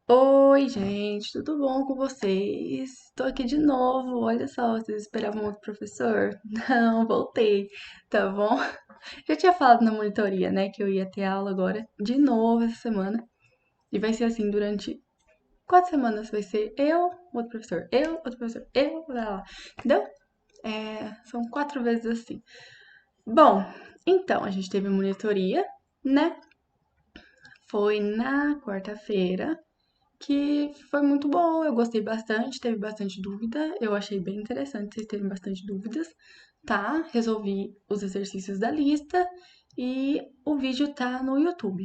Oi, gente, tudo bom com vocês? Estou aqui de novo. Olha só, vocês esperavam outro professor? Não, voltei, tá bom? Já tinha falado na monitoria, né, que eu ia ter aula agora de novo essa semana. E vai ser assim durante 4 semanas. Vai ser eu, outro professor, eu, outro professor, eu, lá, lá. Entendeu? São 4 vezes assim. Bom, então, a gente teve monitoria, né? Foi na quarta-feira. Que foi muito bom, eu gostei bastante, teve bastante dúvida, eu achei bem interessante vocês terem bastante dúvidas, tá? Resolvi os exercícios da lista e o vídeo tá no YouTube,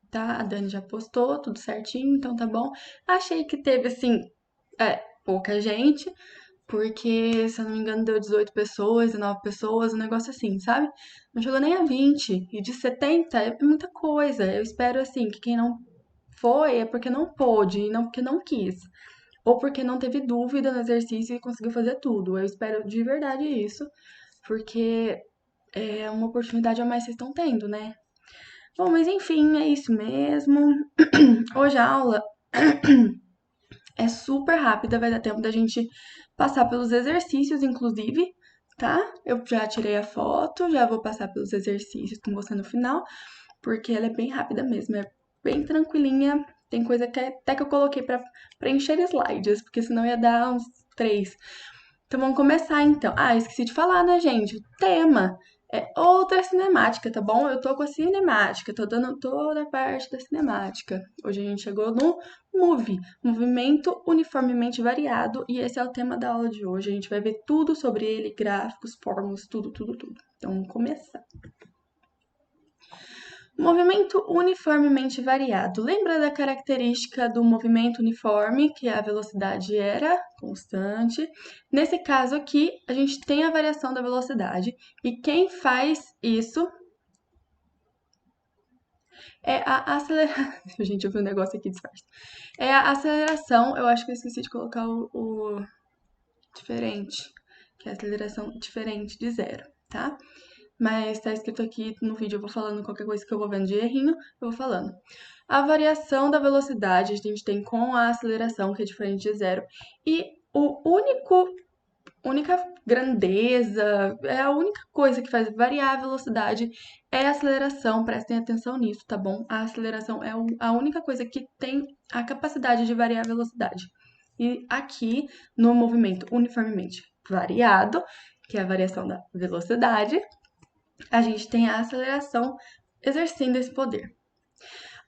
tá? A Dani já postou tudo certinho, então tá bom. Achei que teve, assim, pouca gente, porque, se eu não me engano, deu 18 pessoas, 19 pessoas, um negócio assim, sabe? Não chegou nem a 20, e de 70 é muita coisa. Eu espero, assim, que quem não foi é porque não pôde e não porque não quis. Ou porque não teve dúvida no exercício e conseguiu fazer tudo. Eu espero de verdade isso, porque é uma oportunidade a mais que vocês estão tendo, né? Bom, mas enfim, é isso mesmo. Hoje a aula é super rápida, vai dar tempo da gente passar pelos exercícios, inclusive, tá? Eu já tirei a foto, já vou passar pelos exercícios com você no final, porque ela é bem rápida mesmo, é bem tranquilinha. Tem coisa que até que eu coloquei pra preencher slides, porque senão ia dar uns três. Então vamos começar então. Ah, esqueci de falar, né, gente? O tema é outra cinemática, tá bom? Eu tô com a cinemática, tô dando toda a parte da cinemática. Hoje a gente chegou no movie, movimento uniformemente variado, e esse é o tema da aula de hoje. A gente vai ver tudo sobre ele, gráficos, fórmulas, tudo, tudo, tudo. Então vamos começar. Movimento uniformemente variado. Lembra da característica do movimento uniforme, que a velocidade era constante? Nesse caso aqui, a gente tem a variação da velocidade, e quem faz isso é a aceleração. Gente, eu vi um negócio aqui disfarce. É a aceleração, eu acho que eu esqueci de colocar o diferente, que é a aceleração diferente de zero, tá? Mas tá escrito aqui no vídeo, eu vou falando qualquer coisa que eu vou vendo de errinho, eu vou falando. A variação da velocidade a gente tem com a aceleração, que é diferente de zero. E o única grandeza, é a única coisa que faz variar a velocidade é a aceleração. Prestem atenção nisso, tá bom? A aceleração é a única coisa que tem a capacidade de variar a velocidade. E aqui, no movimento uniformemente variado, que é a variação da velocidade, a gente tem a aceleração exercendo esse poder.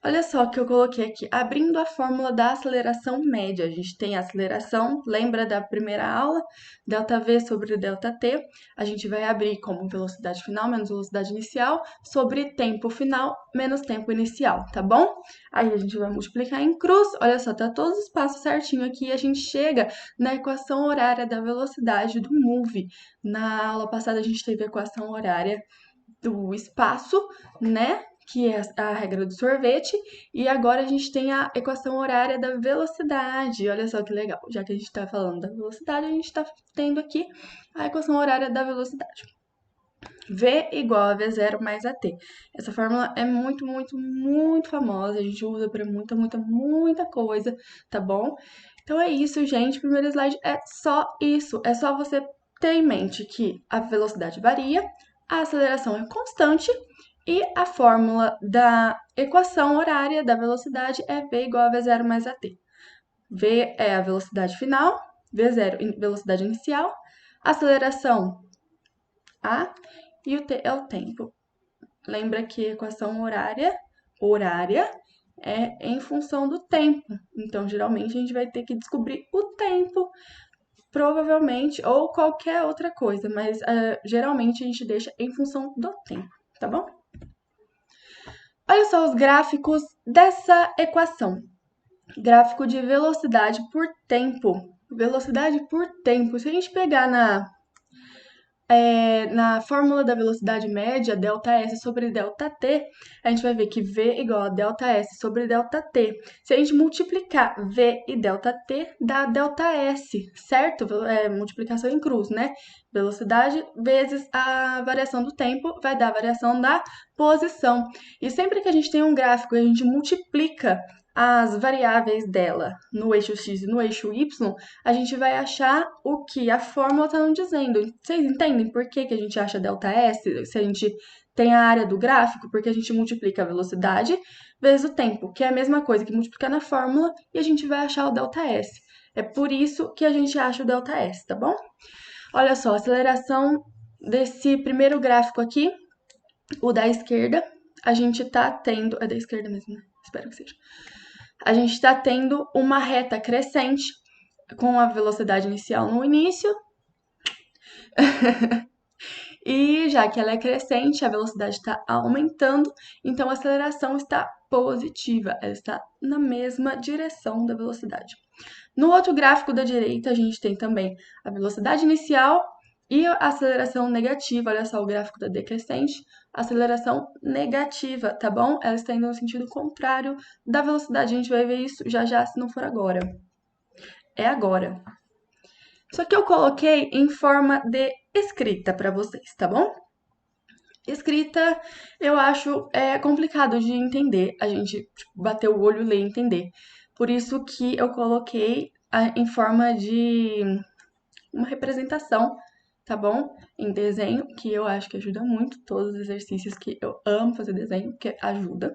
Olha só o que eu coloquei aqui, abrindo a fórmula da aceleração média. A gente tem a aceleração, lembra da primeira aula? ΔV sobre ΔT. A gente vai abrir como velocidade final menos velocidade inicial sobre tempo final menos tempo inicial, tá bom? Aí a gente vai multiplicar em cruz. Olha só, tá todos os passos certinho aqui e a gente chega na equação horária da velocidade do move. Na aula passada a gente teve a equação horária do espaço, né? Que é a regra do sorvete, e agora a gente tem a equação horária da velocidade. Olha só que legal, já que a gente está falando da velocidade, a gente está tendo aqui a equação horária da velocidade. V igual a V0 mais AT. Essa fórmula é muito, muito, muito famosa, a gente usa para muita, muita, muita coisa, tá bom? Então é isso, gente. O primeiro slide é só isso. É só você ter em mente que a velocidade varia, a aceleração é constante e a fórmula da equação horária da velocidade é V igual a V0 mais AT. V é a velocidade final, V0 velocidade inicial, aceleração A e o T é o tempo. Lembra que a equação horária é em função do tempo. Então, geralmente, a gente vai ter que descobrir o tempo, provavelmente, ou qualquer outra coisa, mas geralmente a gente deixa em função do tempo, tá bom? Olha só os gráficos dessa equação. Gráfico de velocidade por tempo. Velocidade por tempo. Se a gente pegar na fórmula da velocidade média, ΔS sobre ΔT, a gente vai ver que V igual a ΔS sobre ΔT. Se a gente multiplicar V e ΔT, dá ΔS, certo? Multiplicação em cruz, né? Velocidade vezes a variação do tempo vai dar a variação da posição. E sempre que a gente tem um gráfico e a gente multiplica as variáveis dela no eixo x e no eixo y, a gente vai achar o que a fórmula está nos dizendo. Vocês entendem por que que a gente acha ΔS? Se a gente tem a área do gráfico, porque a gente multiplica a velocidade vezes o tempo, que é a mesma coisa que multiplicar na fórmula, e a gente vai achar o ΔS. É por isso que a gente acha o ΔS, tá bom? Olha só, a aceleração desse primeiro gráfico aqui, o da esquerda, a gente tá tendo... É da esquerda mesmo, né? Espero que seja. A gente está tendo uma reta crescente com a velocidade inicial no início. E já que ela é crescente, a velocidade está aumentando, então a aceleração está positiva, ela está na mesma direção da velocidade. No outro gráfico da direita, a gente tem também a velocidade inicial e a aceleração negativa. Olha só o gráfico da decrescente, aceleração negativa, tá bom? Ela está indo no sentido contrário da velocidade. A gente vai ver isso já já, se não for agora. É agora. Só que eu coloquei em forma de escrita para vocês, tá bom? Escrita, eu acho complicado de entender, a gente bater o olho, ler e entender. Por isso que eu coloquei em forma de uma representação, tá bom? Em desenho, que eu acho que ajuda muito, todos os exercícios que eu amo fazer desenho, que ajuda,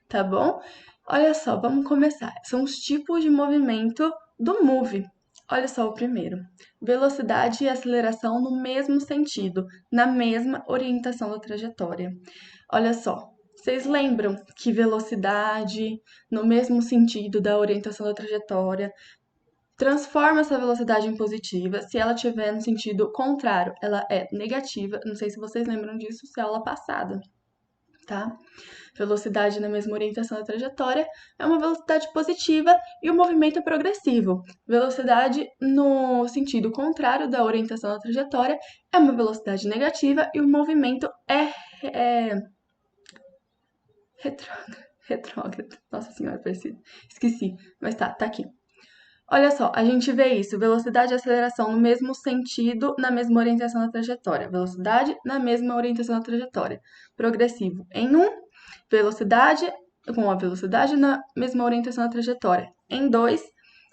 tá bom? Olha só, vamos começar. São os tipos de movimento do Move. Olha só o primeiro. Velocidade e aceleração no mesmo sentido, na mesma orientação da trajetória. Olha só, vocês lembram que velocidade no mesmo sentido da orientação da trajetória transforma essa velocidade em positiva se ela estiver no sentido contrário, ela é negativa. Não sei se vocês lembram disso, se é aula passada, tá? Velocidade na mesma orientação da trajetória é uma velocidade positiva e o movimento é progressivo. Velocidade no sentido contrário da orientação da trajetória é uma velocidade negativa e o movimento é retrógrado. Nossa senhora, parecido. Esqueci, mas tá aqui. Olha só, a gente vê isso, velocidade e aceleração no mesmo sentido, na mesma orientação da trajetória. Velocidade na mesma orientação da trajetória. Progressivo em 1, velocidade com a velocidade na mesma orientação da trajetória em 2.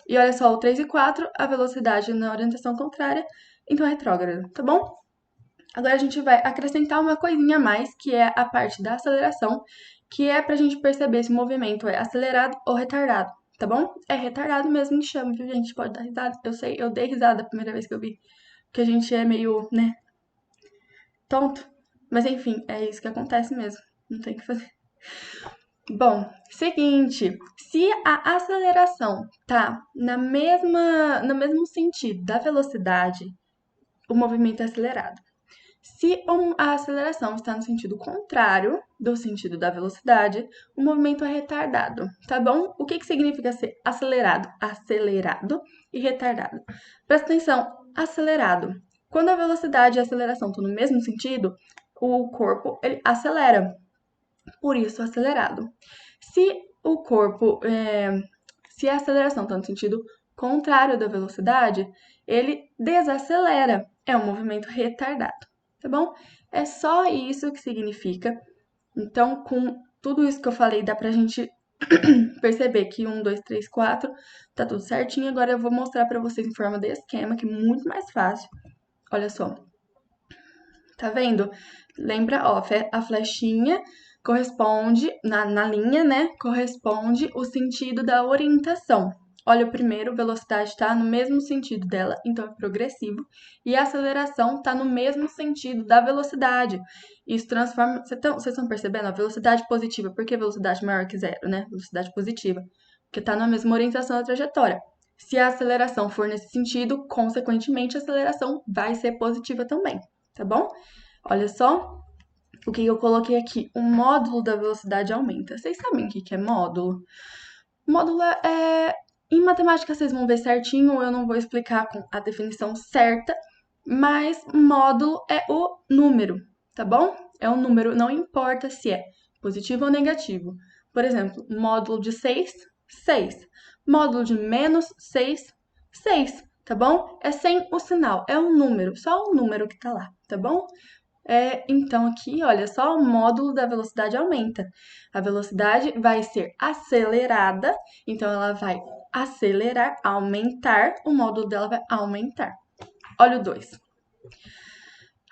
E olha só, o 3 e 4, a velocidade na orientação contrária, então é retrógrado, tá bom? Agora a gente vai acrescentar uma coisinha a mais, que é a parte da aceleração, que é pra gente perceber se o movimento é acelerado ou retardado, tá bom? É retardado mesmo que chama, viu, gente? Pode dar risada. Eu sei, eu dei risada a primeira vez que eu vi, porque a gente é meio, né, tonto. Mas enfim, é isso que acontece mesmo. Não tem o que fazer. Bom, seguinte, se a aceleração tá no mesmo sentido da velocidade, o movimento é acelerado. Se a aceleração está no sentido contrário do sentido da velocidade, o movimento é retardado, tá bom? O que significa ser acelerado? Acelerado e retardado. Presta atenção, acelerado. Quando a velocidade e a aceleração estão no mesmo sentido, o corpo ele acelera, por isso acelerado. Se o corpo, se a aceleração está no sentido contrário da velocidade, ele desacelera, é um movimento retardado. Tá bom? É só isso que significa. Então, com tudo isso que eu falei, dá pra gente perceber que 1, 2, 3, 4 tá tudo certinho. Agora eu vou mostrar pra vocês em forma de esquema, que é muito mais fácil. Olha só. Tá vendo? Lembra, ó, a flechinha corresponde, na linha, né? Corresponde o sentido da orientação. Olha, o primeiro, velocidade está no mesmo sentido dela, então é progressivo. E a aceleração está no mesmo sentido da velocidade. Isso transforma... Vocês estão percebendo? A velocidade positiva. Por que velocidade maior que zero, né? Velocidade positiva. Porque está na mesma orientação da trajetória. Se a aceleração for nesse sentido, consequentemente, a aceleração vai ser positiva também, tá bom? Olha só o que eu coloquei aqui. O módulo da velocidade aumenta. Vocês sabem o que é módulo? Módulo em matemática vocês vão ver certinho, eu não vou explicar com a definição certa, mas módulo é o número, tá bom? É um número, não importa se é positivo ou negativo. Por exemplo, módulo de 6, 6. Módulo de menos 6, 6, tá bom? É sem o sinal, é um número, só o número que tá lá, tá bom? Então, aqui, olha só, o módulo da velocidade aumenta. A velocidade vai ser acelerada, então ela vai acelerar, aumentar, o módulo dela vai aumentar. Olha o 2.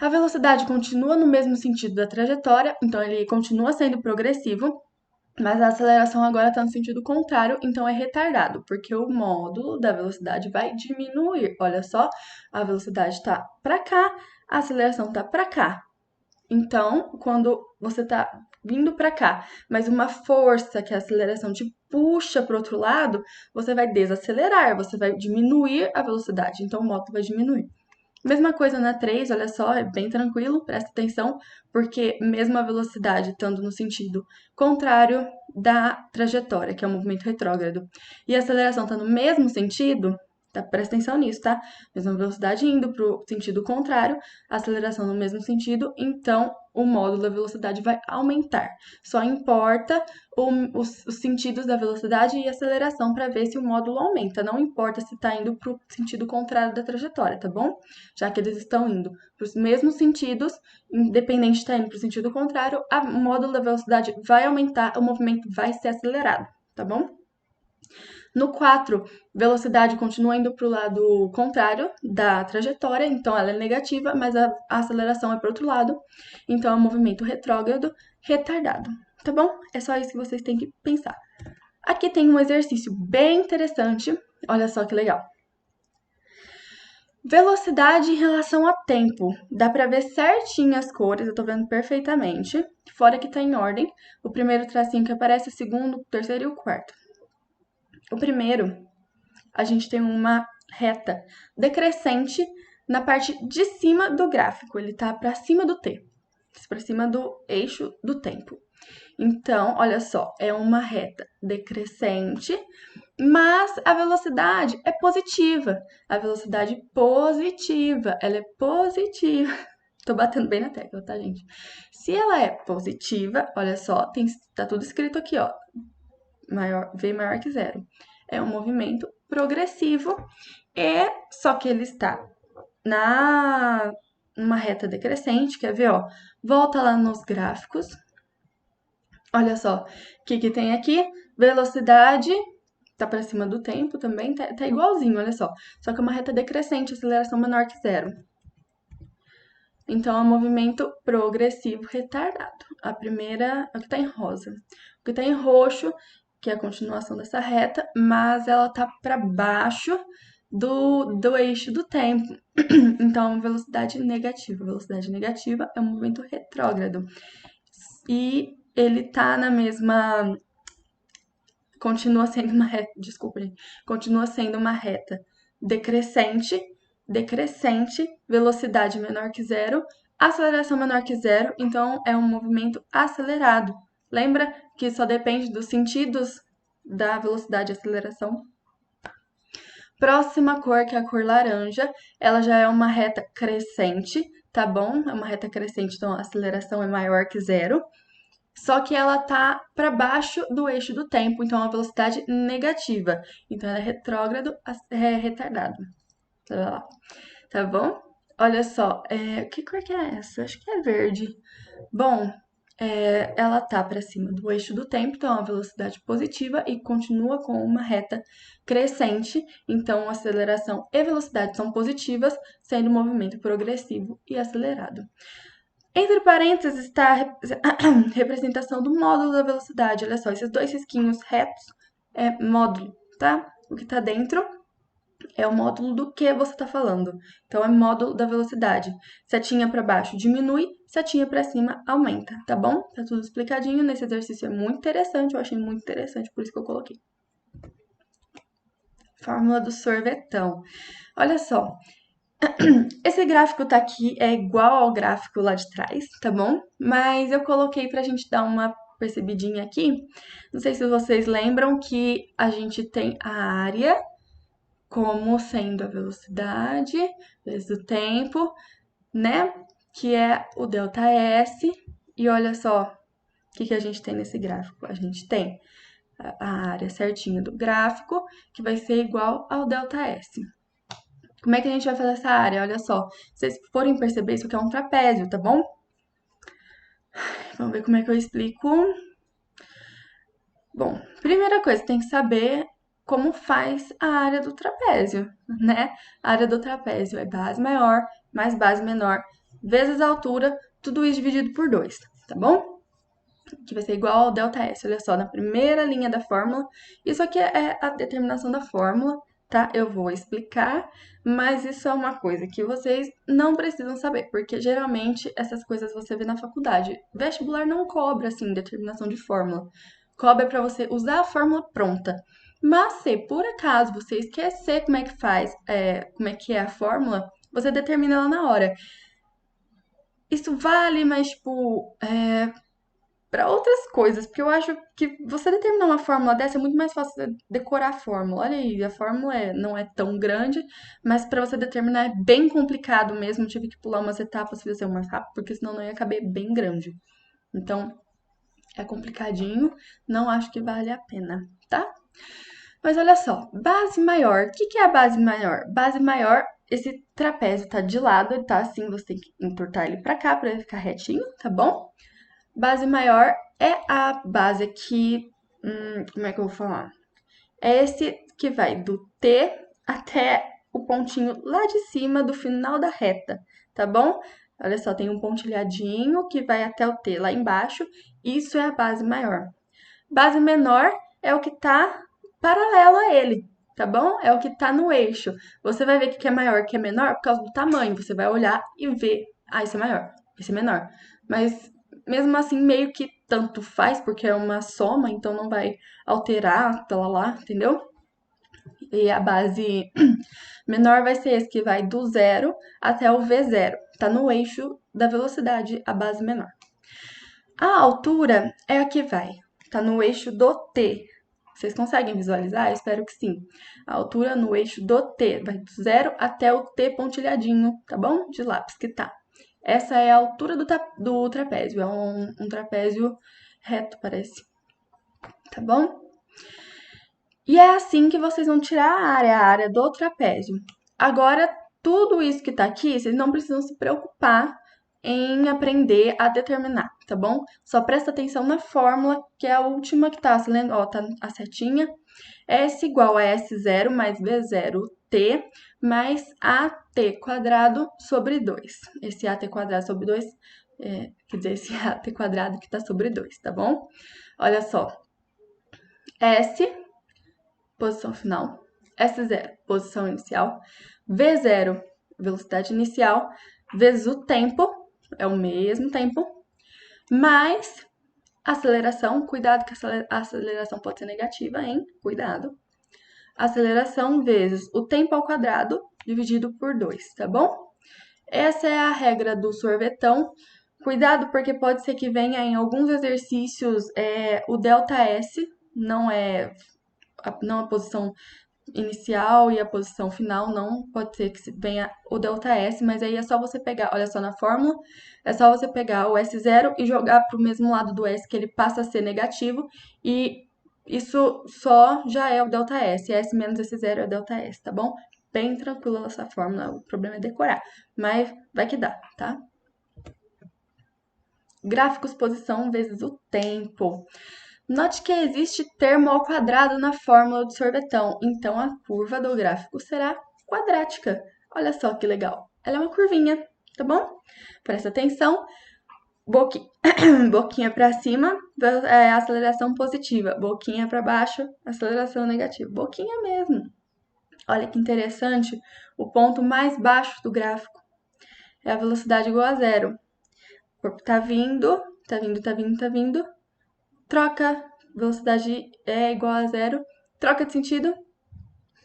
A velocidade continua no mesmo sentido da trajetória, então ele continua sendo progressivo, mas a aceleração agora está no sentido contrário, então é retardado, porque o módulo da velocidade vai diminuir. Olha só, a velocidade está para cá, a aceleração está para cá. Então, quando você está vindo para cá, mas uma força que é a aceleração te puxa para o outro lado, você vai desacelerar, você vai diminuir a velocidade. Então, o módulo vai diminuir. Mesma coisa na 3, olha só, é bem tranquilo, presta atenção, porque mesmo a velocidade estando no sentido contrário da trajetória, que é o movimento retrógrado, e a aceleração está no mesmo sentido, tá? Presta atenção nisso, tá? Mesma velocidade indo para o sentido contrário, a aceleração no mesmo sentido, então o módulo da velocidade vai aumentar. Só importa os sentidos da velocidade e aceleração para ver se o módulo aumenta. Não importa se está indo para o sentido contrário da trajetória, tá bom? Já que eles estão indo para os mesmos sentidos, independente de estar indo para o sentido contrário, o módulo da velocidade vai aumentar, o movimento vai ser acelerado, tá bom? No 4, velocidade continua indo para o lado contrário da trajetória, então ela é negativa, mas a aceleração é para o outro lado, então é um movimento retrógrado retardado, tá bom? É só isso que vocês têm que pensar. Aqui tem um exercício bem interessante, olha só que legal. Velocidade em relação a tempo. Dá pra ver certinho as cores, eu tô vendo perfeitamente. Fora que tá em ordem. O primeiro tracinho que aparece, o segundo, o terceiro e o quarto. O primeiro, a gente tem uma reta decrescente na parte de cima do gráfico. Ele tá pra cima do T, pra cima do eixo do tempo. Então, olha só, é uma reta decrescente, mas a velocidade é positiva. A velocidade positiva, ela é positiva. Tô batendo bem na tecla, tá, gente? Se ela é positiva, olha só, tá tudo escrito aqui, ó. V maior que zero. É um movimento progressivo, só que ele está numa reta decrescente, quer ver, ó? Volta lá nos gráficos. Olha só, o que tem aqui? Velocidade tá para cima do tempo também, tá igualzinho, olha só. Só que é uma reta decrescente, aceleração menor que zero. Então, é um movimento progressivo retardado. A primeira, o que tá em rosa. O que tá em roxo, que é a continuação dessa reta, mas ela tá para baixo do eixo do tempo. Então, velocidade negativa. Velocidade negativa é um movimento retrógrado. E ele tá na mesma... Continua sendo uma reta, desculpa, gente, continua sendo uma reta decrescente, velocidade menor que zero, aceleração menor que zero, então é um movimento acelerado. Lembra que só depende dos sentidos da velocidade e aceleração? Próxima cor, que é a cor laranja, ela já é uma reta crescente, tá bom? É uma reta crescente, então a aceleração é maior que zero. Só que ela tá para baixo do eixo do tempo, então é uma velocidade negativa. Então ela é retrógrado, é retardado. Tá bom? Olha só, que cor que é essa? Acho que é verde. Bom, ela tá para cima do eixo do tempo, então é uma velocidade positiva e continua com uma reta crescente. Então aceleração e velocidade são positivas, sendo um movimento progressivo e acelerado. Entre parênteses está a representação do módulo da velocidade. Olha só, esses dois risquinhos retos é módulo, tá? O que está dentro é o módulo do que você está falando. Então, é módulo da velocidade. Setinha para baixo diminui, setinha para cima aumenta, tá bom? Tá tudo explicadinho. Nesse exercício é muito interessante, eu achei muito interessante, por isso que eu coloquei. Fórmula do sorvetão. Olha só, esse gráfico tá aqui, é igual ao gráfico lá de trás, tá bom? Mas eu coloquei pra gente dar uma percebidinha aqui. Não sei se vocês lembram que a gente tem a área como sendo a velocidade vezes o tempo, né? Que é o ΔS. E olha só o que a gente tem nesse gráfico. A gente tem a área certinha do gráfico, que vai ser igual ao ΔS. Como é que a gente vai fazer essa área? Olha só, se vocês forem perceber, isso aqui é um trapézio, tá bom? Vamos ver como é que eu explico. Bom, primeira coisa, tem que saber como faz a área do trapézio, né? A área do trapézio é base maior mais base menor vezes a altura, tudo isso dividido por 2, tá bom? Que vai ser igual ao ΔS, olha só, na primeira linha da fórmula. Isso aqui é a determinação da fórmula, tá? Eu vou explicar, mas isso é uma coisa que vocês não precisam saber, porque geralmente essas coisas você vê na faculdade. Vestibular não cobra, assim, determinação de fórmula. Cobra para você usar a fórmula pronta. Mas se por acaso você esquecer como é que faz, como é que é a fórmula, você determina ela na hora. Isso vale, mas, tipo, para outras coisas, porque eu acho que você determinar uma fórmula dessa é muito mais fácil você decorar a fórmula. Olha aí, a fórmula não é tão grande, mas para você determinar é bem complicado mesmo. Eu tive que pular umas etapas para fazer mais rápido, porque senão não ia caber bem grande. Então, é complicadinho, não acho que vale a pena, tá? Mas olha só, base maior. O que que é a base maior? Base maior, esse trapézio tá de lado, ele tá assim, você tem que entortar ele pra cá, pra ele ficar retinho, tá bom? Base maior é a base que. Como é que eu vou falar? É esse que vai do T até o pontinho lá de cima do final da reta, tá bom? Olha só, tem um pontilhadinho que vai até o T lá embaixo. Isso é a base maior. Base menor é o que tá paralelo a ele, tá bom? É o que tá no eixo. Você vai ver que é maior, que é menor por causa do tamanho. Você vai olhar e ver, ah, esse é maior, esse é menor. Mas mesmo assim, meio que tanto faz, porque é uma soma, então não vai alterar, tá lá, entendeu? E a base menor vai ser esse que vai do zero até o V0. Tá no eixo da velocidade, a base menor. A altura é a que vai, tá no eixo do T. Vocês conseguem visualizar? Eu espero que sim. A altura no eixo do T, vai do zero até o T pontilhadinho, tá bom? De lápis que tá. Essa é a altura do trapézio, é um trapézio reto, parece, tá bom? E é assim que vocês vão tirar a área do trapézio. Agora, tudo isso que tá aqui, vocês não precisam se preocupar em aprender a determinar, tá bom? Só presta atenção na fórmula, que é a última que tá, ó, tá a setinha. S igual a S0 mais B0T mais AT quadrado sobre 2. Esse AT quadrado sobre 2, quer dizer, esse AT quadrado que tá sobre 2, tá bom? Olha só. S, posição final. S0, posição inicial. V0, velocidade inicial. Vezes o tempo, é o mesmo tempo. Mais aceleração, cuidado que a aceleração pode ser negativa, hein? Cuidado. Aceleração vezes o tempo ao quadrado dividido por 2, tá bom? Essa é a regra do sorvetão. Cuidado porque pode ser que venha em alguns exercícios o ΔS, não a posição inicial e a posição final, não pode ser que venha o ΔS, mas aí é só você pegar, olha só na fórmula, é só você pegar o S0 e jogar para o mesmo lado do S, que ele passa a ser negativo, e isso só já é o ΔS. S menos S0 é o ΔS, tá bom? Bem tranquila essa fórmula, o problema é decorar, mas vai que dá, tá? Gráficos posição vezes o tempo. Note que existe termo ao quadrado na fórmula do sorvetão, então a curva do gráfico será quadrática. Olha só que legal. Ela é uma curvinha, tá bom? Presta atenção. Boquinha para cima, aceleração positiva. Boquinha para baixo, aceleração negativa. Boquinha mesmo. Olha que interessante. O ponto mais baixo do gráfico é a velocidade igual a zero. O corpo tá vindo, tá vindo, tá vindo, tá vindo. Troca, velocidade é igual a zero, troca de sentido,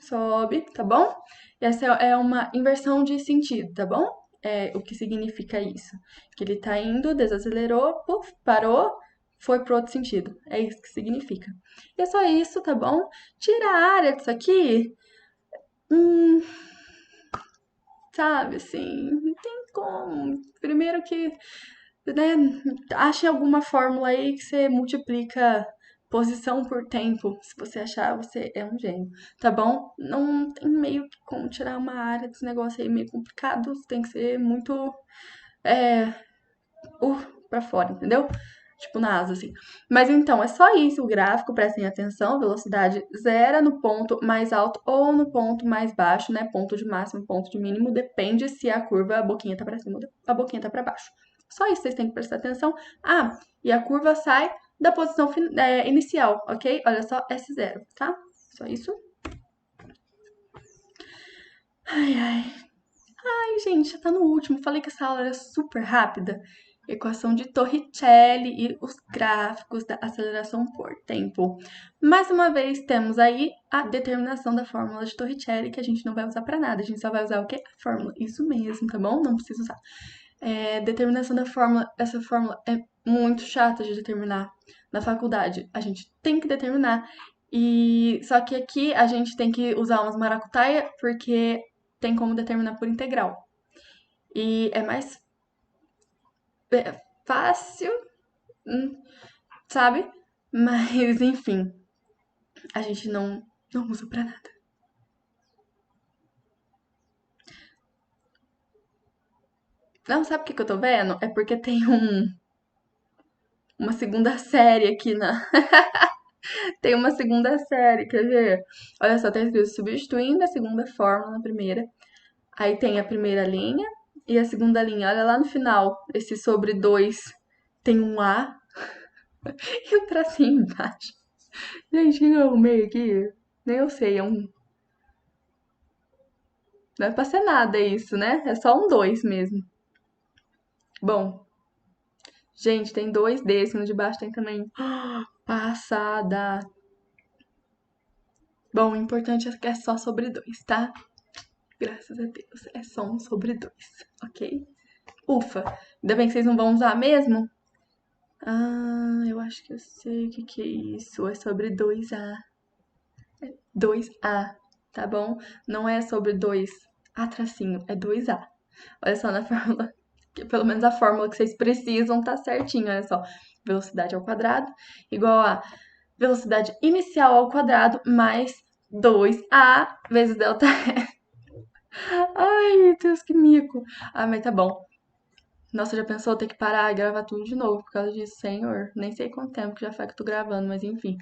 sobe, tá bom? Essa é uma inversão de sentido, tá bom? O que significa isso? Que ele tá indo, desacelerou, puf, parou, foi pro outro sentido. É isso que significa. E é só isso, tá bom? Tira a área disso aqui, sabe, assim, não tem como. Primeiro que, né, ache alguma fórmula aí que você multiplica posição por tempo. Se você achar, você é um gênio, tá bom? Não tem meio que como tirar uma área desse negócio aí meio complicado. Tem que ser muito. É, pra fora, entendeu? Tipo na asa, assim. Mas então, é só isso o gráfico, prestem atenção. Velocidade zero no ponto mais alto ou no ponto mais baixo, né? Ponto de máximo, ponto de mínimo. Depende se a curva, a boquinha tá pra cima ou a boquinha tá pra baixo. Só isso vocês têm que prestar atenção. Ah, e a curva sai da posição inicial, ok? Olha só, S0, tá? Só isso. Ai, ai. Ai, gente, já tá no último. Falei que essa aula era super rápida. Equação de Torricelli e os gráficos da aceleração por tempo. Mais uma vez, temos aí a determinação da fórmula de Torricelli, que a gente não vai usar pra nada. A gente só vai usar o quê? A fórmula. Isso mesmo, tá bom? Não precisa usar. Determinação da fórmula. Essa fórmula é muito chata de determinar na faculdade. A gente tem que determinar. E só que aqui a gente tem que usar umas maracutaia, porque tem como determinar por integral. E é mais fácil, sabe? Mas, enfim, a gente não usa pra nada. Não, sabe o que eu tô vendo? É porque tem uma segunda série aqui na. Tem uma segunda série, quer ver? Olha só, tá escrito substituindo a segunda fórmula na primeira. Aí tem a primeira linha e a segunda linha. Olha lá no final, esse sobre 2 tem um A e um tracinho embaixo. Gente, o que eu arrumei aqui? Nem eu sei, é um. Não é pra ser nada isso, né? É só um 2 mesmo. Bom, gente, tem dois desses, no de baixo tem também. Passada. Bom, o importante é que é só sobre 2, tá? Graças a Deus, é só um sobre 2, ok? Ufa, ainda bem que vocês não vão usar mesmo. Ah, eu acho que eu sei o que é isso. É sobre 2A. 2A, tá bom? Não é sobre 2A tracinho, é 2A. Olha só na fórmula, que pelo menos a fórmula que vocês precisam tá certinho, olha só. Velocidade ao quadrado igual a velocidade inicial ao quadrado mais 2A vezes delta S. Ai, meu Deus, que mico. Ah, mas tá bom. Nossa, já pensou ter que parar e gravar tudo de novo por causa disso, senhor? Nem sei quanto tempo que já faz que eu tô gravando, mas enfim.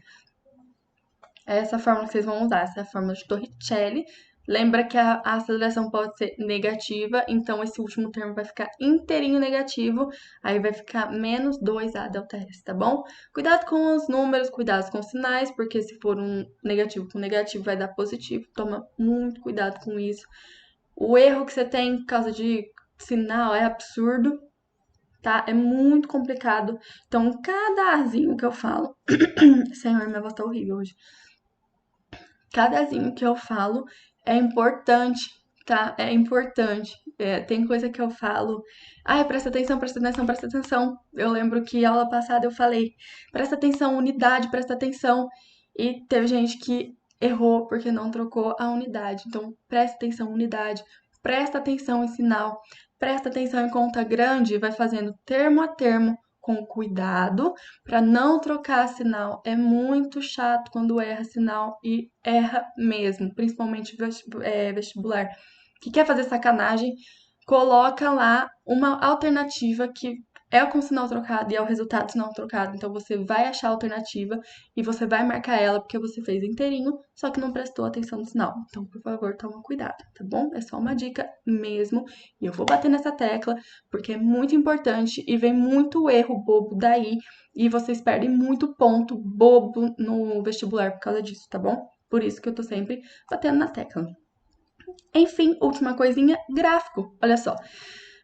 É essa fórmula que vocês vão usar, essa é a fórmula de Torricelli. Lembra que a aceleração pode ser negativa, então esse último termo vai ficar inteirinho negativo, aí vai ficar menos 2A delta S, tá bom? Cuidado com os números, cuidado com os sinais, porque se for um negativo com negativo vai dar positivo, toma muito cuidado com isso. O erro que você tem por causa de sinal é absurdo, tá? É muito complicado. Então, cada arzinho que eu falo. Senhor, minha voz tá horrível hoje. Cada azinho que eu falo é importante, tá? É importante. Tem coisa que eu falo. Ai, presta atenção, presta atenção, presta atenção. Eu lembro que aula passada eu falei, presta atenção, unidade, presta atenção. E teve gente que errou porque não trocou a unidade. Então, presta atenção, unidade. Presta atenção em sinal. Presta atenção em conta grande. Vai fazendo termo a termo com cuidado para não trocar sinal. É muito chato quando erra sinal e erra mesmo, principalmente vestibular. Que quer fazer sacanagem, coloca lá uma alternativa que é com sinal trocado e é o resultado do sinal trocado. Então você vai achar a alternativa e você vai marcar ela porque você fez inteirinho, só que não prestou atenção no sinal. Então, por favor, toma cuidado, tá bom? É só uma dica mesmo. E eu vou bater nessa tecla porque é muito importante e vem muito erro bobo daí e vocês perdem muito ponto bobo no vestibular por causa disso, tá bom? Por isso que eu tô sempre batendo na tecla. Enfim, última coisinha, gráfico. Olha só.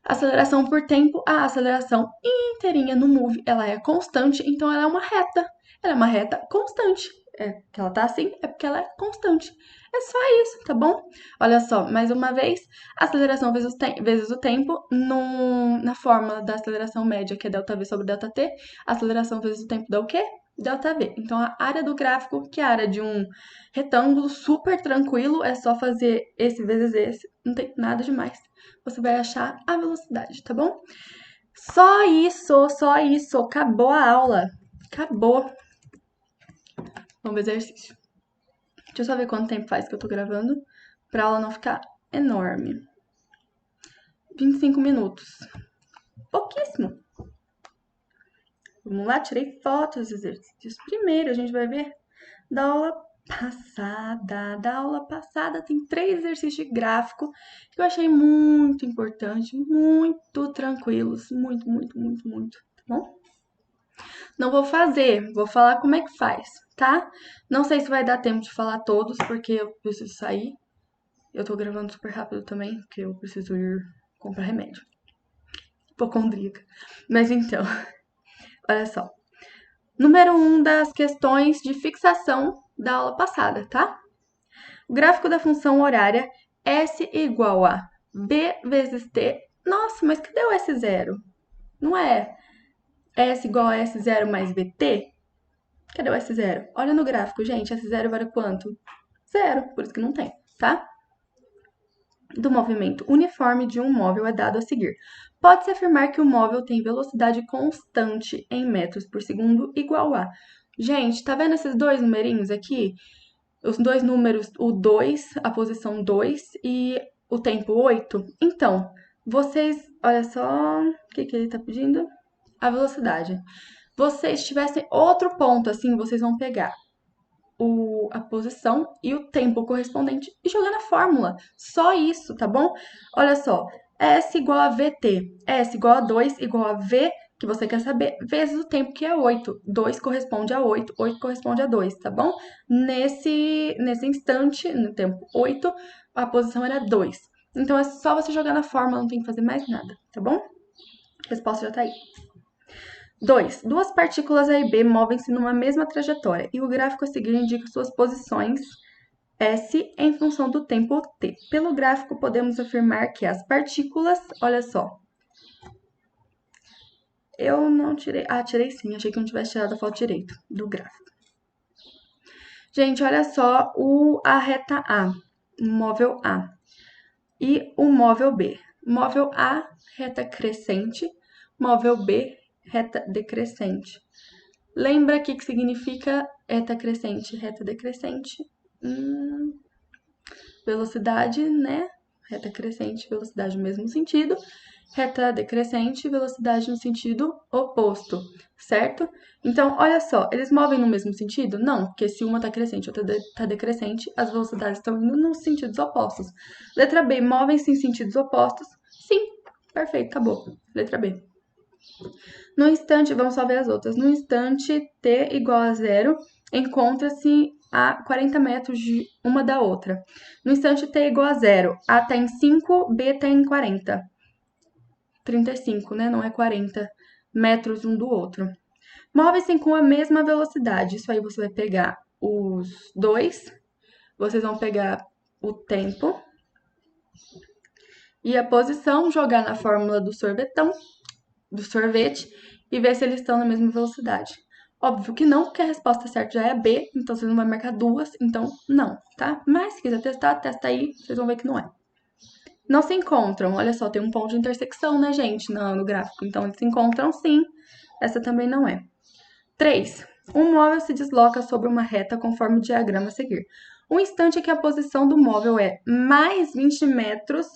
Aceleração por tempo, a aceleração inteirinha no move, ela é constante, então ela é uma reta. Ela é uma reta constante. É que ela tá assim, é porque ela é constante. É só isso, tá bom? Olha só, mais uma vez, aceleração vezes o tempo na fórmula da aceleração média, que é ΔV sobre ΔT, aceleração vezes o tempo dá o quê? ΔV. Então, a área do gráfico, que é a área de um retângulo super tranquilo, é só fazer esse vezes esse, não tem nada demais. Você vai achar a velocidade, tá bom? Só isso, só isso. Acabou a aula. Acabou. Vamos pro exercício. Deixa eu só ver quanto tempo faz que eu tô gravando, pra aula não ficar enorme. 25 minutos. Pouquíssimo. Vamos lá, tirei fotos dos exercícios. Primeiro, a gente vai ver da aula passada. Da aula passada tem 3 exercícios de gráfico que eu achei muito importante, muito tranquilos, muito, tá bom? Não vou fazer, vou falar como é que faz, tá? Não sei se vai dar tempo de falar todos, porque eu preciso sair. Eu tô gravando super rápido também, porque eu preciso ir comprar remédio. Hipocondríaca. Mas então, olha só. Número 1 das questões de fixação da aula passada, tá? O gráfico da função horária S igual a B vezes T. Nossa, mas cadê o S0? Não é S igual a S0 mais BT? Cadê o S0? Olha no gráfico, gente. S0 vale quanto? Zero, por isso que não tem, tá? Do movimento uniforme de um móvel é dado a seguir. Pode-se afirmar que o móvel tem velocidade constante em metros por segundo igual a... Gente, tá vendo esses dois numerinhos aqui? Os dois números, o 2, a posição 2 e o tempo 8. Então, vocês, olha só, o que ele tá pedindo? A velocidade. Vocês tivessem outro ponto assim, vocês vão pegar a posição e o tempo correspondente e jogar na fórmula. Só isso, tá bom? Olha só, S igual a VT. S igual a 2 igual a V, que você quer saber, vezes o tempo, que é 8. 2 corresponde a 8, 8 corresponde a 2, tá bom? Nesse instante, no tempo 8, a posição era 2. Então, é só você jogar na fórmula, não tem que fazer mais nada, tá bom? A resposta já tá aí. 2. Duas partículas A e B movem-se numa mesma trajetória e o gráfico a seguir indica suas posições S em função do tempo T. Pelo gráfico, podemos afirmar que as partículas, olha só, eu não tirei, tirei sim, achei que eu não tivesse tirado a foto direito do gráfico. Gente, olha só a reta A, o móvel A, e o móvel B. Móvel A, reta crescente, móvel B, reta decrescente. Lembra o que significa reta crescente, reta decrescente? Velocidade, né? Reta crescente, velocidade no mesmo sentido. Reta decrescente, velocidade no sentido oposto, certo? Então, olha só, eles movem no mesmo sentido? Não, porque se uma está crescente e outra está decrescente, as velocidades estão indo nos sentidos opostos. Letra B, movem-se em sentidos opostos? Sim, perfeito, acabou. Letra B. No instante, vamos só ver as outras. No instante t igual a 0, encontra-se a 40 metros de uma da outra. No instante t igual a 0, A está em 5, B está em 40. 35, né? Não é 40 metros um do outro. Move-se com a mesma velocidade. Isso aí você vai pegar os dois, vocês vão pegar o tempo e a posição, jogar na fórmula do sorvetão, do sorvete, e ver se eles estão na mesma velocidade. Óbvio que não, porque a resposta certa já é B, então você não vai marcar duas, então não, tá? Mas se quiser testar, testa aí, vocês vão ver que não é. Não se encontram, olha só, tem um ponto de intersecção, né, gente, no gráfico, então eles se encontram sim, essa também não é. 3. Um móvel se desloca sobre uma reta conforme o diagrama a seguir. O instante em que a posição do móvel é mais 20 metros,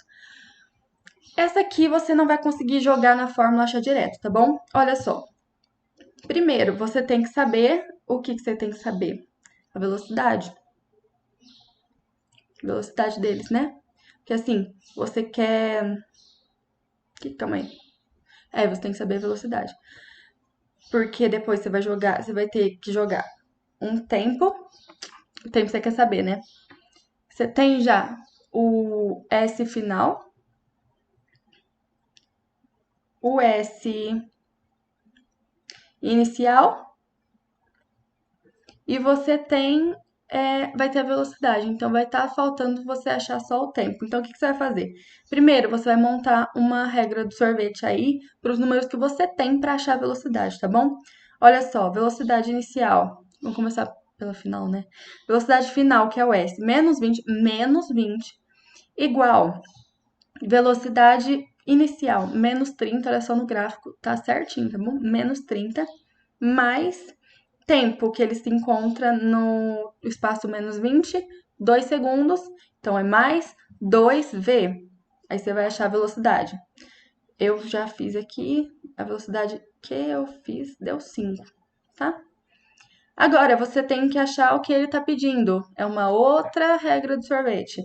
essa aqui você não vai conseguir jogar na fórmula achar direto, tá bom? Olha só. Primeiro, você tem que saber o que você tem que saber? A velocidade. Velocidade deles, né? Porque assim, você quer... Calma aí. Você tem que saber a velocidade. Porque depois você vai ter que jogar um tempo. O tempo você quer saber, né? Você tem já o S final, o S inicial, e você vai ter a velocidade. Então, vai estar faltando você achar só o tempo. Então, o que você vai fazer? Primeiro, você vai montar uma regra do sorvete aí para os números que você tem para achar a velocidade, tá bom? Olha só, velocidade inicial. Vamos começar pela final, né? Velocidade final, que é o S, menos 20, igual velocidade inicial, menos 30, olha só no gráfico, tá certinho, tá bom? Menos 30, mais tempo que ele se encontra no espaço menos 20, 2 segundos, então é mais 2V. Aí você vai achar a velocidade. Eu já fiz aqui, a velocidade que eu fiz deu 5, tá? Agora, você tem que achar o que ele está pedindo. É uma outra regra do sorvete.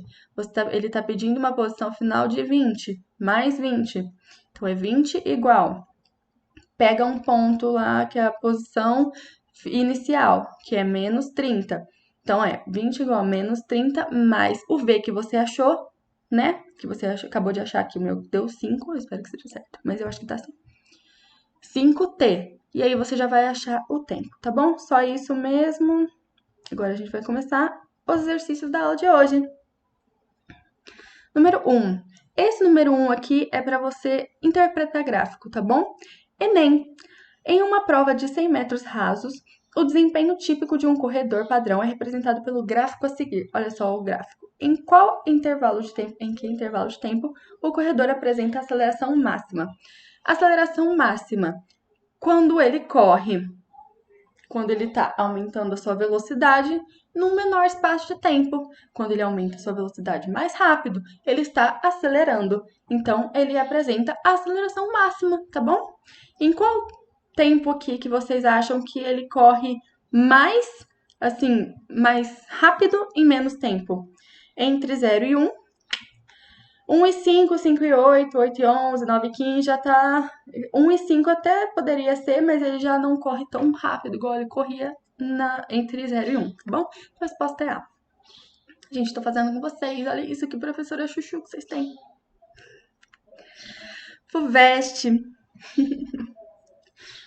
Ele está pedindo uma posição final de 20, mais 20. Então, é 20 igual. Pega um ponto lá, que é a posição inicial, que é menos 30. Então, é 20 igual a menos 30 mais o V que você achou, né? Que você acabou de achar que o meu deu 5, eu espero que seja certo, mas eu acho que tá assim. 5t. E aí você já vai achar o tempo, tá bom? Só isso mesmo. Agora a gente vai começar os exercícios da aula de hoje. Número 1. Esse número 1 aqui é para você interpretar gráfico, tá bom? Enem. Em uma prova de 100 metros rasos, o desempenho típico de um corredor padrão é representado pelo gráfico a seguir. Olha só o gráfico. Em que intervalo de tempo o corredor apresenta a aceleração máxima? Aceleração máxima. Quando ele corre, quando ele está aumentando a sua velocidade num menor espaço de tempo. Quando ele aumenta a sua velocidade mais rápido, ele está acelerando. Então, ele apresenta a aceleração máxima, tá bom? Em qual tempo aqui que vocês acham que ele corre mais, assim, mais rápido em menos tempo? Entre 0 e 1, 1 e 5, 5 e 8, 8 e 11, 9 e 15 já tá... 1 e 5 até poderia ser, mas ele já não corre tão rápido igual ele corria entre 0 e 1, tá bom? A resposta é A. Gente, tô fazendo com vocês. Olha isso, que professora chuchu que vocês têm. FUVEST.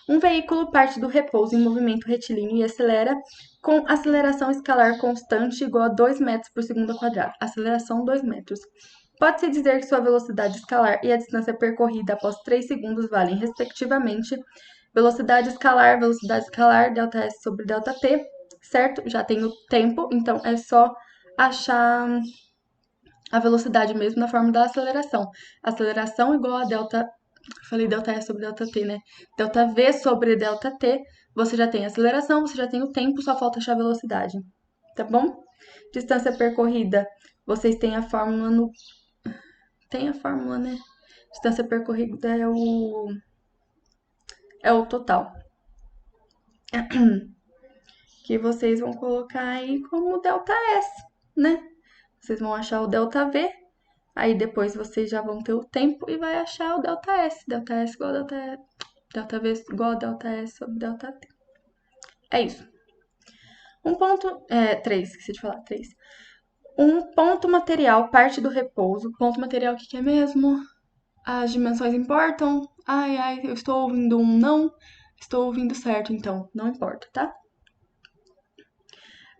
Um veículo parte do repouso em movimento retilíneo e acelera com aceleração escalar constante igual a 2 metros por segundo ao quadrado. Aceleração 2 metros. Pode-se dizer que sua velocidade escalar e a distância percorrida após 3 segundos valem, respectivamente, velocidade escalar, ΔS sobre ΔT, certo? Já tem o tempo, então é só achar a velocidade mesmo na forma da aceleração. Aceleração igual a ΔS sobre ΔT, né? ΔV sobre ΔT, você já tem a aceleração, você já tem o tempo, só falta achar a velocidade, tá bom? Distância percorrida, vocês têm a fórmula no... Tem a fórmula, né? Distância percorrida é o total. Que vocês vão colocar aí como ΔS, né? Vocês vão achar o ΔV, aí depois vocês já vão ter o tempo e vai achar o ΔS. ΔS igual a ΔV igual a ΔS sobre ΔT. É isso. 3, esqueci de falar, 3. Um ponto material parte do repouso. Ponto material, o que é mesmo? As dimensões importam? Ai, eu estou ouvindo um não. Estou ouvindo certo, então. Não importa, tá?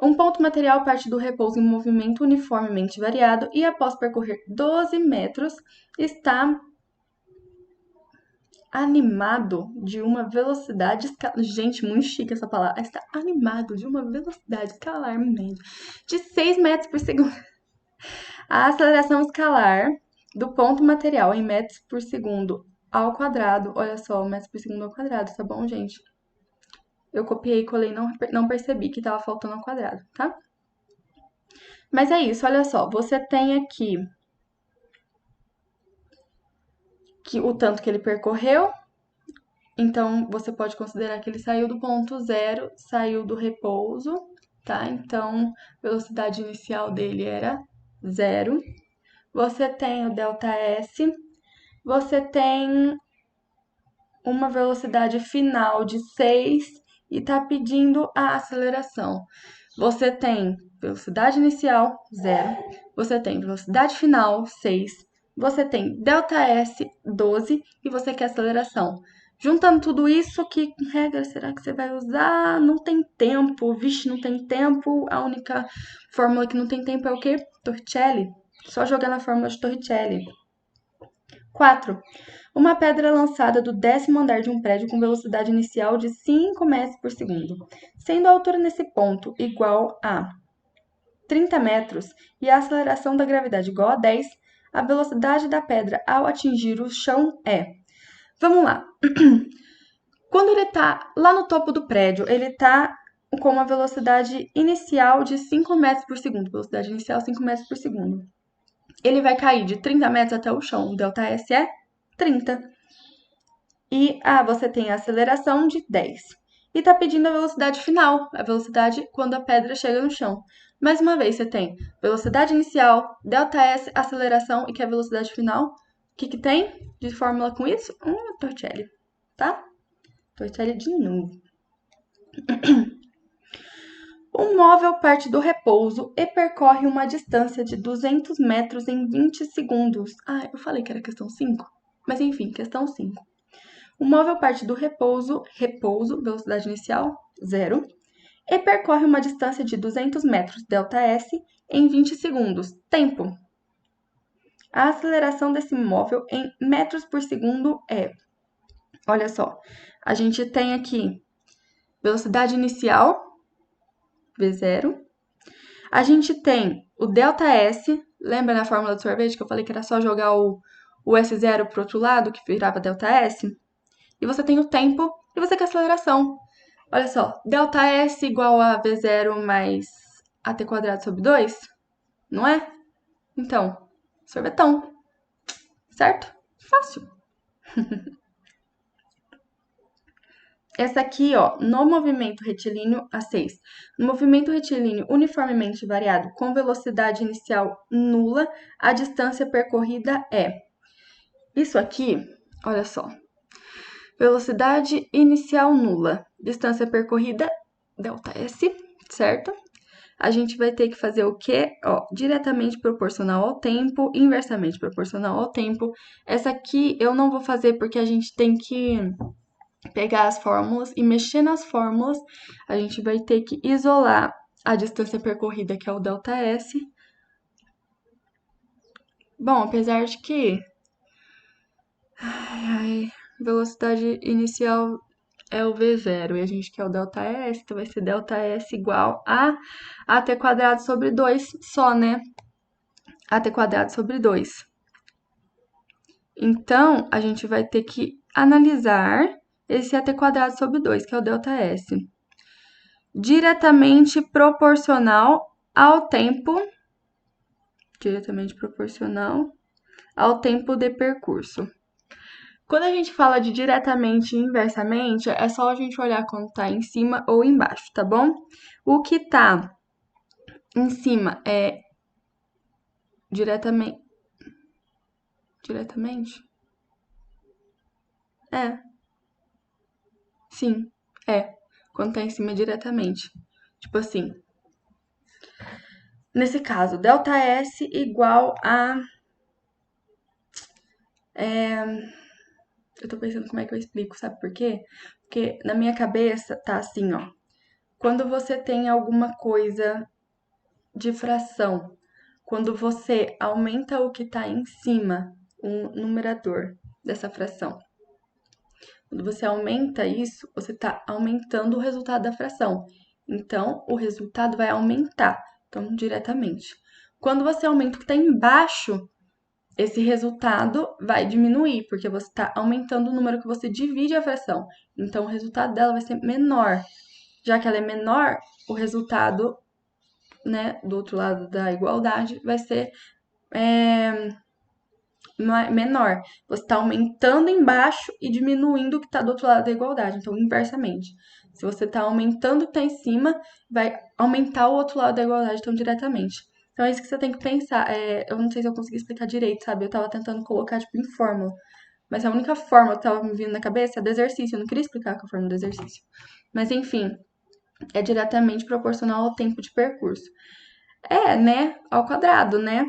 Um ponto material parte do repouso em movimento uniformemente variado e, após percorrer 12 metros, está animado de uma velocidade escalar. Gente, muito chique essa palavra. Está animado de uma velocidade escalar média de 6 metros por segundo. A aceleração escalar do ponto material em metros por segundo ao quadrado. Olha só, metros por segundo ao quadrado, tá bom, gente? Eu copiei e colei, não percebi que tava faltando ao quadrado, tá? Mas é isso, olha só. Você tem aqui o tanto que ele percorreu. Então, você pode considerar que ele saiu do ponto zero, saiu do repouso, tá? Então, a velocidade inicial dele era 0. Você tem o ΔS, você tem uma velocidade final de 6 e está pedindo a aceleração. Você tem velocidade inicial, 0. Você tem velocidade final, 6. Você tem ΔS, 12. E você quer aceleração. Juntando tudo isso, que regra será que você vai usar? Não tem tempo. Vixe, não tem tempo. A única fórmula que não tem tempo é o quê? Torricelli. Só jogar na fórmula de Torricelli. 4. Uma pedra lançada do 10º andar de um prédio com velocidade inicial de 5 metros por segundo. Sendo a altura nesse ponto igual a 30 metros e a aceleração da gravidade igual a 10, a velocidade da pedra ao atingir o chão é... Vamos lá. Quando ele está lá no topo do prédio, ele está com uma velocidade inicial de 5 metros por segundo. Velocidade inicial 5 metros por segundo. Ele vai cair de 30 metros até o chão. O ΔS é 30. E você tem a aceleração de 10. E tá pedindo a velocidade final, a velocidade quando a pedra chega no chão. Mais uma vez, você tem velocidade inicial, ΔS, aceleração e que é a velocidade final. O que tem de fórmula com isso? Torricelli, tá? Torricelli de novo. Um móvel parte do repouso e percorre uma distância de 200 metros em 20 segundos. Eu falei que era questão 5, mas enfim, questão 5. O móvel parte do repouso, velocidade inicial, 0, e percorre uma distância de 200 metros, ΔS, em 20 segundos, tempo. A aceleração desse móvel em metros por segundo é, olha só, a gente tem aqui velocidade inicial, V0. A gente tem o ΔS, lembra na fórmula do sorvete que eu falei que era só jogar o S0 pro outro lado, que virava ΔS? E você tem o tempo e você tem a aceleração. Olha só, ΔS igual a V0 mais AT² sobre 2, não é? Então, sorvetão, certo? Fácil. Essa aqui, ó, no movimento retilíneo, a 6. No movimento retilíneo uniformemente variado com velocidade inicial nula, a distância percorrida é. Isso aqui, olha só. Velocidade inicial nula, distância percorrida, ΔS, certo? A gente vai ter que fazer o quê? Ó, diretamente proporcional ao tempo, inversamente proporcional ao tempo. Essa aqui eu não vou fazer porque a gente tem que pegar as fórmulas e mexer nas fórmulas. A gente vai ter que isolar a distância percorrida, que é o ΔS. Bom, apesar de que velocidade inicial é o V0 e a gente quer o ΔS, então vai ser ΔS igual a AT² sobre 2 só, né? AT² sobre 2. Então, a gente vai ter que analisar esse AT² sobre 2, que é o ΔS. Diretamente proporcional ao tempo de percurso. Quando a gente fala de diretamente e inversamente, é só a gente olhar quando tá em cima ou embaixo, tá bom? O que tá em cima é diretamente. Diretamente? É. Sim, é. Quando tá em cima é diretamente. Tipo assim. Nesse caso, ΔS igual a. Eu tô pensando como é que eu explico, sabe por quê? Porque na minha cabeça tá assim, ó. Quando você tem alguma coisa de fração, quando você aumenta o que tá em cima, o numerador dessa fração. Quando você aumenta isso, você está aumentando o resultado da fração. Então, o resultado vai aumentar, então, diretamente. Quando você aumenta o que está embaixo, esse resultado vai diminuir, porque você está aumentando o número que você divide a fração. Então, o resultado dela vai ser menor. Já que ela é menor, o resultado, né, do outro lado da igualdade vai ser menor. Você está aumentando embaixo e diminuindo o que está do outro lado da igualdade. Então, inversamente. Se você está aumentando o que está em cima, vai aumentar o outro lado da igualdade, então, diretamente. Então, é isso que você tem que pensar. Eu não sei se eu consegui explicar direito, sabe? Eu estava tentando colocar, tipo, em fórmula. Mas a única fórmula que estava me vindo na cabeça é do exercício. Eu não queria explicar com a fórmula do exercício. Mas, enfim, é diretamente proporcional ao tempo de percurso. Né? Ao quadrado, né?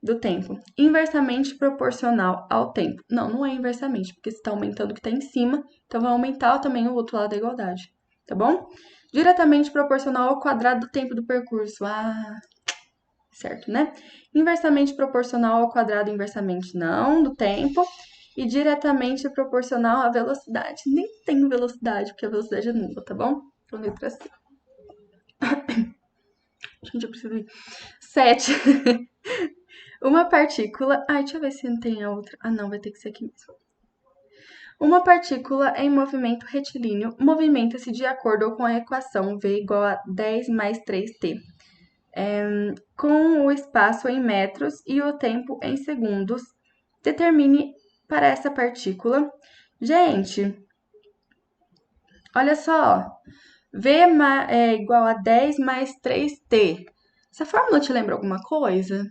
Do tempo. Inversamente proporcional ao tempo. Não é inversamente, porque você está aumentando o que está em cima, então vai aumentar também o outro lado da igualdade, tá bom? Diretamente proporcional ao quadrado do tempo do percurso. Certo, né? Inversamente proporcional ao quadrado, inversamente não, do tempo. E diretamente proporcional à velocidade. Nem tem velocidade, porque a velocidade é nula, tá bom? Então, letra C. Gente, eu preciso ir. 7. Uma partícula. Deixa eu ver se não tem a outra. Não, vai ter que ser aqui mesmo. Uma partícula em movimento retilíneo movimenta-se de acordo com a equação V igual a 10 mais 3t, com o espaço em metros e o tempo em segundos. Determine para essa partícula Gente, olha só. É igual a 10 mais 3t. Essa fórmula te lembra alguma coisa?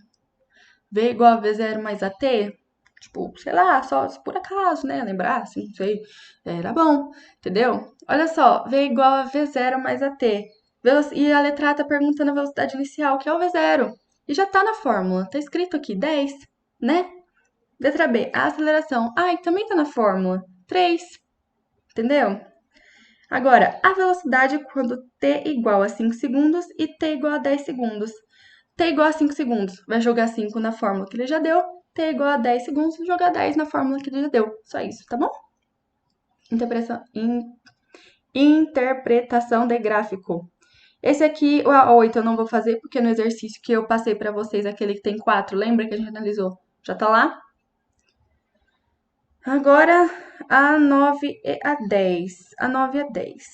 V igual a V0 mais AT? Tipo, sei lá, só se por acaso, né? Lembrar, assim, não sei. Era bom, entendeu? Olha só, V igual a V0 mais AT. E a letra A tá perguntando a velocidade inicial, que é o V0. E já tá na fórmula, tá escrito aqui, 10, né? Letra B, a aceleração. Ah, e também tá na fórmula, 3, entendeu? Agora, a velocidade quando t igual a 5 segundos e t igual a 10 segundos. T igual a 5 segundos, vai jogar 5 na fórmula que ele já deu. T igual a 10 segundos, jogar 10 na fórmula que ele já deu. Só isso, tá bom? Interpretação de gráfico. Esse aqui, o A8, eu não vou fazer, porque no exercício que eu passei pra vocês, aquele que tem 4, lembra que a gente analisou? Já tá lá? Agora, a 9 e a 10. A 9 e a 10.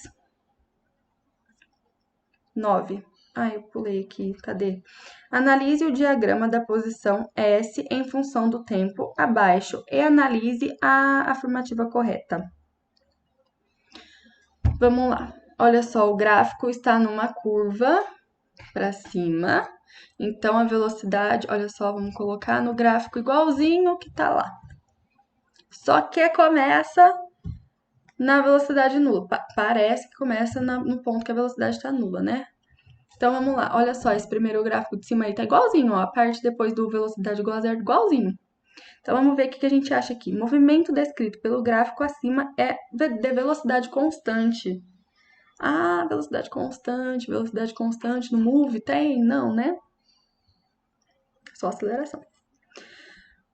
9. Ah, eu pulei aqui. Cadê? Analise o diagrama da posição S em função do tempo abaixo e analise a afirmativa correta. Vamos lá. Olha só, o gráfico está numa curva para cima. Então, a velocidade, olha só, vamos colocar no gráfico igualzinho que tá lá. Só que começa na velocidade nula. Parece que começa no ponto que a velocidade está nula, né? Então, vamos lá. Olha só, esse primeiro gráfico de cima aí tá igualzinho, ó. A parte depois do velocidade igual a zero, igualzinho. Então, vamos ver o que a gente acha aqui. Movimento descrito pelo gráfico acima é de velocidade constante. Ah, velocidade constante no move tem? Não, né? Só aceleração.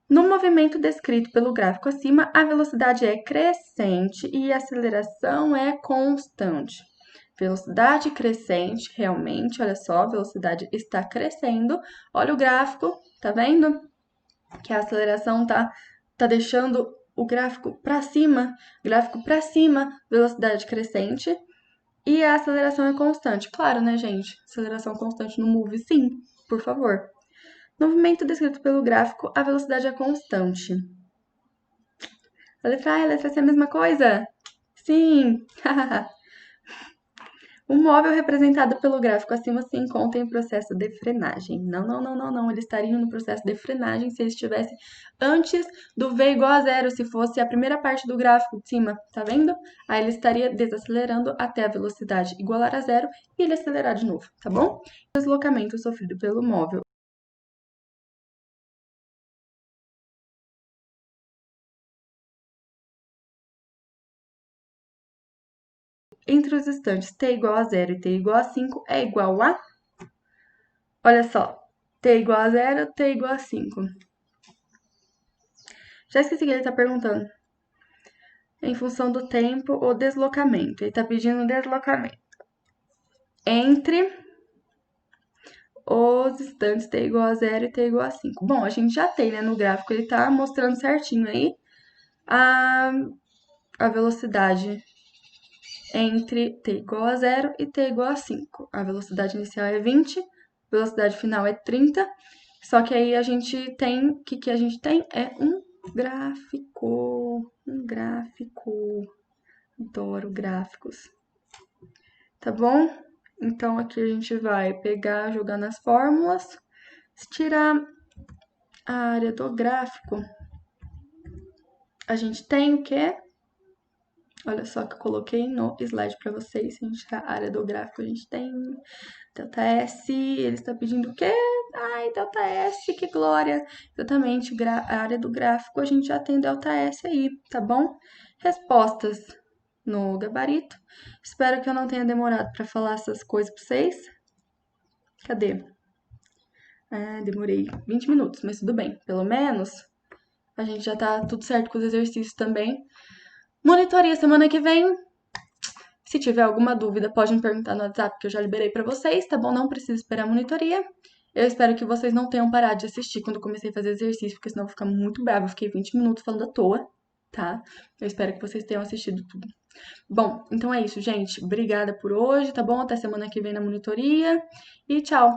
No movimento descrito pelo gráfico acima, a velocidade é crescente e a aceleração é constante. Velocidade crescente, realmente, olha só, a velocidade está crescendo. Olha o gráfico, tá vendo? Que a aceleração tá deixando o gráfico para cima, velocidade crescente. E a aceleração é constante. Claro, né, gente? Aceleração constante no move, sim, por favor. No movimento descrito pelo gráfico, a velocidade é constante. A letra A e a letra C é a mesma coisa? Sim! O móvel representado pelo gráfico acima se encontra em processo de frenagem. Não. Ele estaria no processo de frenagem se ele estivesse antes do V igual a zero, se fosse a primeira parte do gráfico de cima, tá vendo? Aí ele estaria desacelerando até a velocidade igualar a zero e ele acelerar de novo, tá bom? O deslocamento sofrido pelo móvel entre os instantes t igual a zero e t igual a 5 é igual a... Olha só, t igual a zero, t igual a 5. Já esqueci o que ele está perguntando. Em função do tempo, o deslocamento. Ele está pedindo deslocamento entre os instantes t igual a 0 e t igual a 5. Bom, a gente já tem, né, no gráfico, ele está mostrando certinho aí a velocidade entre t igual a 0 e t igual a 5. A velocidade inicial é 20, a velocidade final é 30, só que aí a gente tem, o que a gente tem? É um gráfico, Adoro gráficos. Tá bom? Então, aqui a gente vai pegar, jogar nas fórmulas, tirar a área do gráfico. A gente tem o quê? Olha só que eu coloquei no slide para vocês. Se a gente tirar a área do gráfico, a gente tem ΔS. Ele está pedindo o quê? Ai, ΔS, que glória! Exatamente, a área do gráfico a gente já tem ΔS aí, tá bom? Respostas no gabarito. Espero que eu não tenha demorado para falar essas coisas para vocês. Cadê? Ah, demorei 20 minutos, mas tudo bem. Pelo menos a gente já tá tudo certo com os exercícios também. Monitoria semana que vem. Se tiver alguma dúvida, pode me perguntar no WhatsApp que eu já liberei para vocês, tá bom? Não precisa esperar a monitoria. Eu espero que vocês não tenham parado de assistir quando eu comecei a fazer exercício, porque senão eu vou ficar muito brava. Eu fiquei 20 minutos falando à toa, tá? Eu espero que vocês tenham assistido tudo. Bom, então é isso, gente. Obrigada por hoje, tá bom? Até semana que vem na monitoria. E tchau!